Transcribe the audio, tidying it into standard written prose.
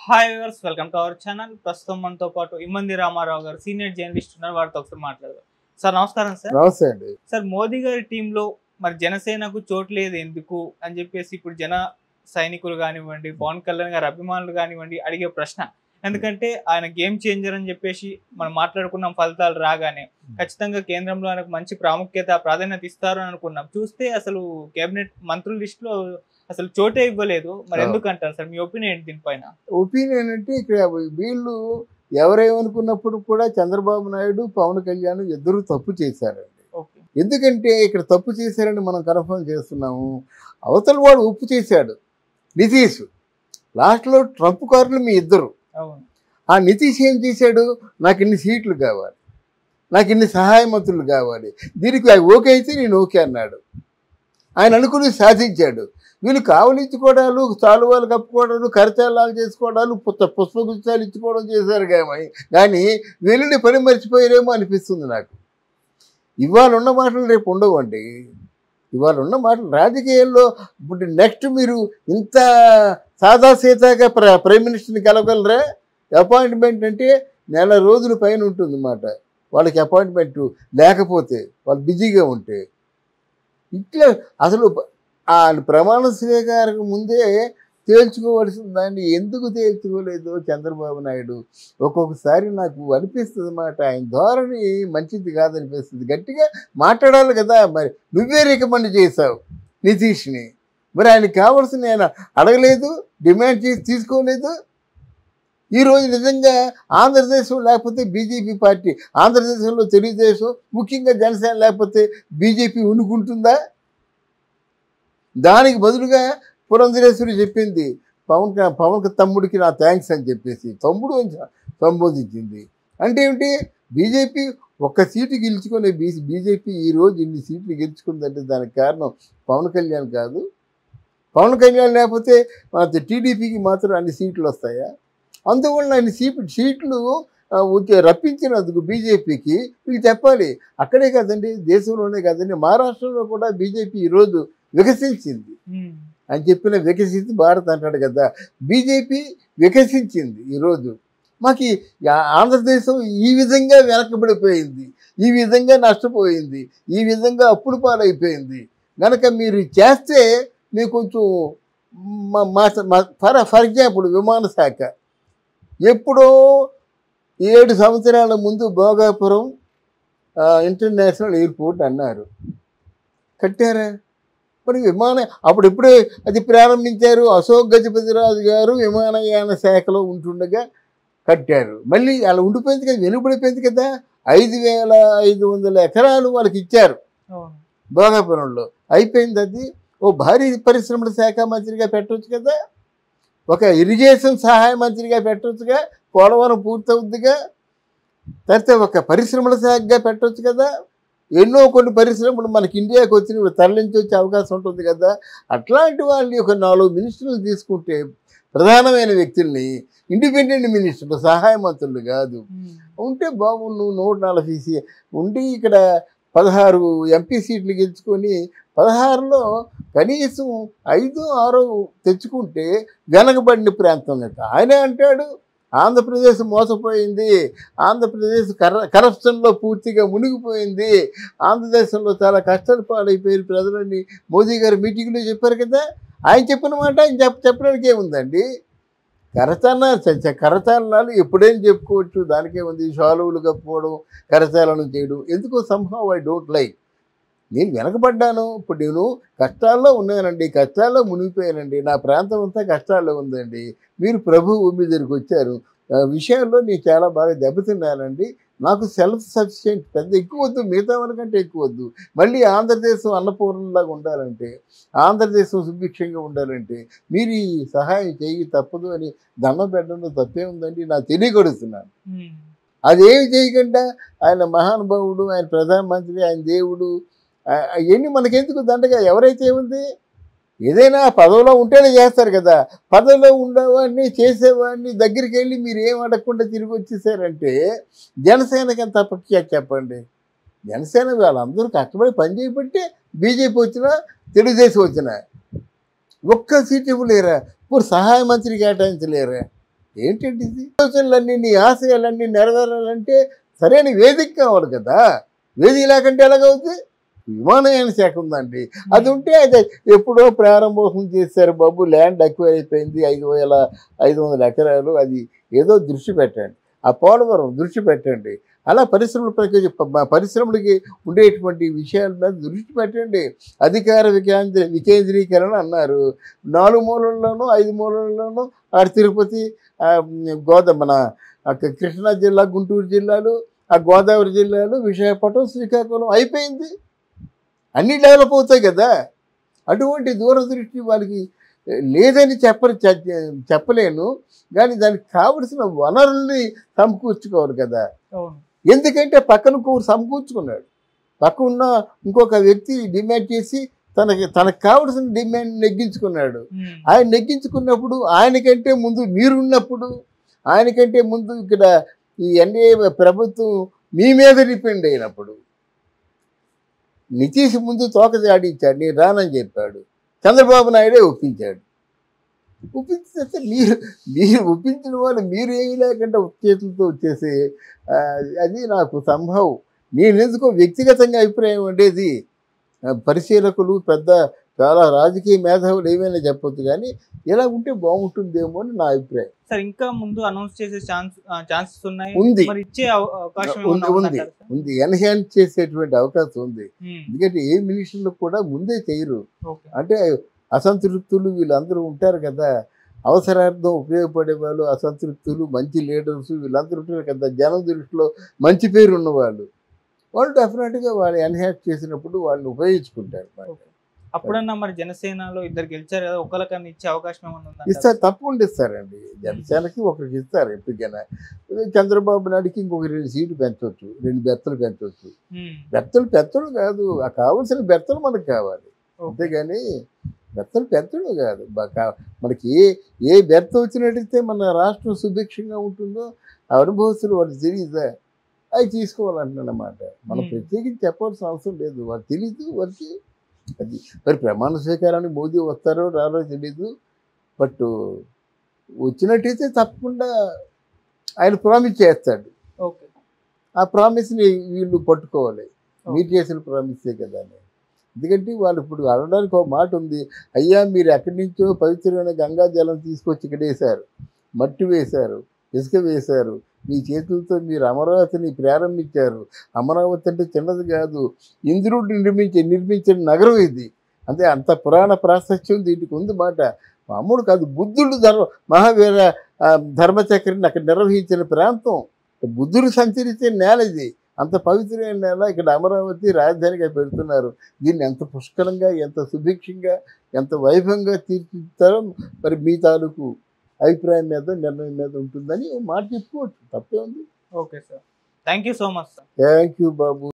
Hi viewers, welcome to our channel. ప్రస్తుతం మనతో పాటు ఇమ్మంది రామారావు గారు సీనియర్ జర్నలిస్ట్ ఉన్నారు. వారితో ఒకసారి మాట్లాడదాం. సార్ నమస్కారం. సార్ నమస్తే అండి. సార్, మోదీ గారి టీంలో మరి జనసేనకు చోటు లేదు ఎందుకు అని చెప్పేసి ఇప్పుడు జన సైనికులు కానివ్వండి, పవన్ కళ్యాణ్ గారి అభిమానులు కానివ్వండి అడిగే ప్రశ్న. ఎందుకంటే ఆయన గేమ్ చేంజర్ అని చెప్పేసి మనం మాట్లాడుకున్నాం. ఫలితాలు రాగానే ఖచ్చితంగా కేంద్రంలో ఆయనకు మంచి ప్రాధాన్యత ఇస్తారు అని అనుకున్నాం. చూస్తే అసలు కేబినెట్ మంత్రుల లిస్టులో అసలు చోటే ఇవ్వలేదు. మరి ఎందుకంటారు సార్? మీ ఒపీనియన్ ఏంటి దీనిపైన? ఒపీనియన్ అంటే ఇక్కడ వీళ్ళు ఎవరేమనుకున్నప్పుడు కూడా చంద్రబాబు నాయుడు, పవన్ కళ్యాణ్ ఇద్దరు తప్పు చేశారండి. ఎందుకంటే ఇక్కడ తప్పు చేశారని మనం కన్ఫర్మ్ చేస్తున్నాము. అవతల వాడు ఉప్పు చేశాడు, నితీష్. లాస్ట్లో ట్రంప్ కార్లు మీ ఇద్దరు. ఆ నితీష్ ఏం చేశాడు? నాకు ఇన్ని సీట్లు కావాలి, నాకు ఇన్ని సహాయ మంత్రులు కావాలి, దీనికి ఓకే అయితే నేను ఓకే అన్నాడు. ఆయన అనుకుని సాధించాడు. వీళ్ళు కావలించుకోవడాలు, చాలువాలు కప్పుకోవడాలు, కరచాలాలు చేసుకోవడాలు, పుష్పగుచ్చాలు ఇచ్చుకోవడం చేశారు. కానీ వీళ్ళని పని మర్చిపోయారేమో అనిపిస్తుంది నాకు. ఇవాళ ఉన్న మాటలు రేపు ఉండవండి. ఇవాళ ఉన్న మాటలు రాజకీయాల్లో ఇప్పుడు నెక్స్ట్ మీరు ఇంత సాదాసీతాగా ప్రైమ్ మినిస్టర్ని కలవగలరా? అపాయింట్మెంట్ అంటే నెల రోజుల పైన ఉంటుంది అన్నమాట. వాళ్ళకి అపాయింట్మెంట్ లేకపోతే, వాళ్ళు బిజీగా ఉంటే ఇట్లా అసలు ఆ ప్రమాణ స్వీకారం ముందే తేల్చుకోవాల్సిన దాన్ని ఎందుకు తేల్చుకోలేదు చంద్రబాబు నాయుడు? ఒక్కొక్కసారి నాకు అనిపిస్తుంది అన్నమాట, ఆయన ధోరణి మంచిది కాదనిపిస్తుంది. గట్టిగా మాట్లాడాలి కదా. మరి నువ్వే రికమెండ్ చేశావు నితీష్ని, మరి ఆయనకి కావాల్సిన ఆయన అడగలేదు, డిమాండ్ చేసి తీసుకోలేదు. ఈరోజు నిజంగా ఆంధ్రదేశం లేకపోతే బీజేపీ పార్టీ, ఆంధ్రదేశంలో తెలుగుదేశం, ముఖ్యంగా జనసేన లేకపోతే బీజేపీ ఉనుకుంటుందా? దానికి బదులుగా పురంధరేశ్వరి చెప్పింది పవన్ తమ్ముడికి నా థ్యాంక్స్ అని చెప్పేసి తమ్ముడు అని సంబోధించింది. అంటే ఏమిటి? బీజేపీ ఒక్క సీటు గెలుచుకునే బీజేపీ ఈరోజు ఇన్ని సీట్లు గెలుచుకుందంటే దానికి కారణం పవన్ కళ్యాణ్ కాదు. పవన్ కళ్యాణ్ లేకపోతే మన టీడీపీకి మాత్రం అన్ని సీట్లు వస్తాయా? అందువల్ల అన్ని సీట్లు రప్పించినందుకు బీజేపీకి వీళ్ళు చెప్పాలి. అక్కడే కాదండి, దేశంలోనే కాదండి, మహారాష్ట్రలో కూడా బీజేపీ ఈరోజు వికసించింది అని చెప్పిన వికసించి భారత్ అంటాడు కదా. బీజేపీ వికసించింది. ఈరోజు మాకు ఆంధ్రదేశం ఈ విధంగా వెనకబడిపోయింది, ఈ విధంగా నష్టపోయింది, ఈ విధంగా అప్పుల పాలైపోయింది. కనుక మీరు చేస్తే మీకు కొంచెం ఫర్ ఎగ్జాంపుల్ విమాన శాఖ ఎప్పుడో 7 సంవత్సరాల ముందు భోగాపురం ఇంటర్నేషనల్ ఎయిర్పోర్ట్ అన్నారు, కట్టారా? మరి అప్పుడెప్పుడే అది ప్రారంభించారు. అశోక్ గజపతిరాజు గారు విమానయాన శాఖలో ఉంటుండగా కట్టారు. మళ్ళీ అలా ఉండిపోయింది కదా, వెనుబడిపోయింది కదా. 5,500 ఎకరాలు వాళ్ళకి ఇచ్చారు భోగాపురంలో. అయిపోయింది. అది ఓ భారీ పరిశ్రమల శాఖ మంత్రిగా పెట్టవచ్చు కదా, ఒక ఇరిగేషన్ సహాయ మంత్రిగా పెట్టవచ్చుగా, పోలవరం పూర్తవుద్దిగా. తర్వాత ఒక పరిశ్రమల శాఖగా పెట్టవచ్చు కదా. ఎన్నో కొన్ని పరిశ్రమలు మనకి ఇండియాకి వచ్చి తరలించి వచ్చే అవకాశం ఉంటుంది కదా. అట్లాంటి వాళ్ళని ఒక 4 మినిస్టర్లు తీసుకుంటే, ప్రధానమైన వ్యక్తుల్ని, ఇండిపెండెంట్ మినిస్టర్లు, సహాయ మంత్రులు కాదు, ఉంటే బాగుండు. 140 ఉండి ఇక్కడ 16 ఎంపీ సీట్లు గెలుచుకొని 16లో కనీసం 5-6 తెచ్చుకుంటే వెనకబడిన ప్రాంతం కదా. ఆయనే అంటాడు ఆంధ్రప్రదేశ్ మోసపోయింది, ఆంధ్రప్రదేశ్ కరప్షన్లో పూర్తిగా మునిగిపోయింది, ఆంధ్రదేశంలో చాలా కష్టాలు పాలైపోయారు ప్రజలని మోదీ గారు మీటింగ్లో చెప్పారు కదా. ఆయన చెప్పిన మాట ఆయన చెప్పడానికి ఏముందండి? కరచాలనాలు ఎప్పుడేం చెప్పుకోవచ్చు, దానికేముంది? షాలువులు కప్పుకోవడం, కరచాలనం చేయడం ఎందుకో సంహౌ ఐ డోంట్ లైక్. నేను వెనకబడ్డాను, ఇప్పుడు నేను కష్టాల్లో ఉన్నానండి, కష్టాల్లో మునిగిపోయానండి, నా ప్రాంతం అంతా కష్టాల్లో ఉందండి. మీరు ప్రభువు మీ దగ్గరికి వచ్చారు, విషయాల్లో నేను చాలా బాగా దెబ్బతిన్నానండి. నాకు సెల్ఫ్ సఫిషియెంట్ పెద్ద ఎక్కువ వద్దు, మిగతా వాళ్ళకంటే ఎక్కువ వద్దు. మళ్ళీ ఆంధ్రదేశం అన్నపూర్ణలాగా ఉండాలంటే, ఆంధ్రదేశం సుభిక్షంగా ఉండాలంటే మీరు ఈ సహాయం చేయి తప్పదు అని దండం పెట్టడంలో తప్పే ఉందండి. నాకు తెలియగడుతున్నాను. అదేమి చేయకుండా ఆయన మహానుభావుడు, ఆయన ప్రధానమంత్రి, ఆయన దేవుడు, అవన్నీ మనకెందుకు దండగా? ఎవరైతే ఉంది, ఏదైనా పదవిలో ఉంటేనే చేస్తారు కదా. పదవిలో ఉండేవాడిని, చేసేవాడిని దగ్గరికి వెళ్ళి మీరు ఏం అడగకుండా తిరిగి వచ్చేసారంటే జనసేనకి ఎంత అపఖ్యాతి చెప్పండి. జనసేన వాళ్ళందరూ కష్టపడి పని చేయబట్టి బీజేపీ వచ్చినా, తెలుగుదేశం వచ్చినా ఒక్క సీట్ ఇవ్వలేరా? ఇప్పుడు సహాయ మంత్రి కేటాయించలేరా? ఏంటంటే ఇది ఆలోచనలన్నీ నీ ఆశయాలన్నీ నెరవేరాలంటే సరైన వేదిక కావాలి కదా. వేదిక లేకుంటే ఎలాగవుతుంది? విమానయాన శాఖ ఉందండి, అది ఉంటే అది ఎప్పుడో ప్రారంభోత్సవం చేశారు బాబు. ల్యాండ్ ఎక్కువ అయిపోయింది, 5,500 ఎకరాలు. అది ఏదో దృష్టి పెట్టండి. ఆ పోలవరం దృష్టి పెట్టండి. అలా పరిశ్రమలకి ఉండేటువంటి విషయాల మీద దృష్టి పెట్టండి. అధికార వికేంద్రీకరణ అన్నారు. 4 మూలల్లోనూ 5 మూలల్లోనూ తిరుపతి, మన కృష్ణా జిల్లా, గుంటూరు జిల్లాలు, ఆ గోదావరి జిల్లాలు, విశాఖపట్నం, శ్రీకాకుళం అయిపోయింది. అన్నీ డెవలప్ అవుతాయి కదా. అటువంటి దూరదృష్టి వాళ్ళకి లేదని చెప్పలేను, కానీ దానికి కావలసిన వనరుల్ని సమకూర్చుకోవాలి కదా. ఎందుకంటే పక్కన సమకూర్చుకున్నాడు. పక్కన ఉన్న ఇంకొక వ్యక్తి డిమాండ్ చేసి తనకు కావలసిన డిమాండ్ నెగ్గించుకున్నాడు. ఆయన నెగ్గించుకున్నప్పుడు ఆయనకంటే ముందు మీరున్నప్పుడు, ఆయనకంటే ముందు ఇక్కడ ఈ ఎన్డీఏ ప్రభుత్వం మీ మీద డిపెండ్ అయినప్పుడు నితీష్ ముందు తోక జాడించాడు, నేను రానని చెప్పాడు. చంద్రబాబు నాయుడే ఒప్పించాడు. ఒప్పించేస్తే మీరు ఒప్పించిన వాళ్ళు మీరు ఏమీ లేకుండా చేతులతో వచ్చేసి అది నాకు సంభవం. నేను ఎందుకో వ్యక్తిగతంగా అభిప్రాయం ఉండేది. పరిశీలకులు చాలా రాజకీయ మేధావులు ఏమైనా చెప్పొచ్చు, కానీ ఇలా ఉంటే బాగుంటుందేమో అని నా అభిప్రాయం. సార్ ఇంకా ముందు అనౌన్స్ చేసే ఛాన్సెస్ ఉన్నాయి, ఉంది, ఇచ్చే అవకాశం ఉంది, ఎన్హాన్స్ చేసేటువంటి అవకాశం ఉంది. ఎందుకంటే ఏ మినిస్టర్లు కూడా ముందే చేయరు. అంటే అసంతృప్తులు వీళ్ళందరూ ఉంటారు కదా, అవసరార్థం ఉపయోగపడే వాళ్ళు, అసంతృప్తులు, మంచి లీడర్స్ వీళ్ళందరూ ఉంటారు కదా, జనం దృష్టిలో మంచి పేరు ఉన్నవాళ్ళు. వాళ్ళు డెఫినెట్గా వాళ్ళు ఎన్హాన్స్ చేసినప్పుడు వాళ్ళని ఉపయోగించుకుంటారు. అప్పుడన్నా మరి జనసేనలో ఇద్దరు గెలిచారు కదా, ఒకరికన్నా ఇచ్చే అవకాశం ఏమన్నా ఉందా? ఇస్తారు, తప్పకుండా ఇస్తారండి. జనసేనకి ఒకరికి ఇస్తారు ఎప్పటికైనా. చంద్రబాబు నాయుడుకి ఇంకొక 2 సీట్లు పెంచవచ్చు, 2 బెర్తలు పెంచవచ్చు. బెర్తలు కాదు, కావాల్సిన బెర్తలు మనకు కావాలి, అంతేగాని బెర్తలు కాదు. మనకి ఏ బెర్త వచ్చినట్టయితే మన రాష్ట్రం సుభిక్షంగా ఉంటుందో ఆ అనుభవస్తులు వాడికి తెలియదా, అవి తీసుకోవాలంటున్నమాట. మనం ప్రత్యేకించి చెప్పాల్సిన అవసరం లేదు, వాడు తెలీదు వారికి. అది మరి ప్రమాణ స్వీకారానికి మోదీ వస్తారో రారో తెలీదు, బట్ వచ్చినట్టయితే తప్పకుండా ఆయన ప్రామిస్ చేస్తాడు. ఆ ప్రామిస్ని వీళ్ళు పట్టుకోవాలి. మీరు చేసిన ప్రామిసే కదా అని. ఎందుకంటే వాళ్ళు ఇప్పుడు అనడానికి ఒక మాట ఉంది, అయ్యా మీరు ఎక్కడి నుంచో పవిత్రమైన గంగా జలం తీసుకొచ్చి ఇక్కడ వేశారు, మట్టి వేశారు, ఇసుక వేశారు, మీ చేతులతో మీరు అమరావతిని ప్రారంభించారు. అమరావతి అంటే చిన్నది కాదు, ఇంద్రుడు నిర్మించిన నగరం ఇది. అంటే అంత పురాణ ప్రాశస్త్యం దీనికి ఉంది మాట. మామూలు కాదు, బుద్ధుడు మహావీర ధర్మచక్రని అక్కడ నిర్వహించిన ప్రాంతం, బుద్ధుడు సంచరించే నేల ఇది. అంత పవిత్రమైన నేల ఇక్కడ అమరావతి రాజధానిగా పెడుతున్నారు. దీన్ని ఎంత పుష్కలంగా, ఎంత సుభిక్షంగా, ఎంత వైభవంగా తీర్చిదిద్దారో మరి మీ తాలూకు అభిప్రాయం మీద, నిర్ణయం మీద ఉంటుందని మాట చెప్పుకోవచ్చు, తప్పే ఉంది. Okay sir, thank you so much sir. Thank you Babu.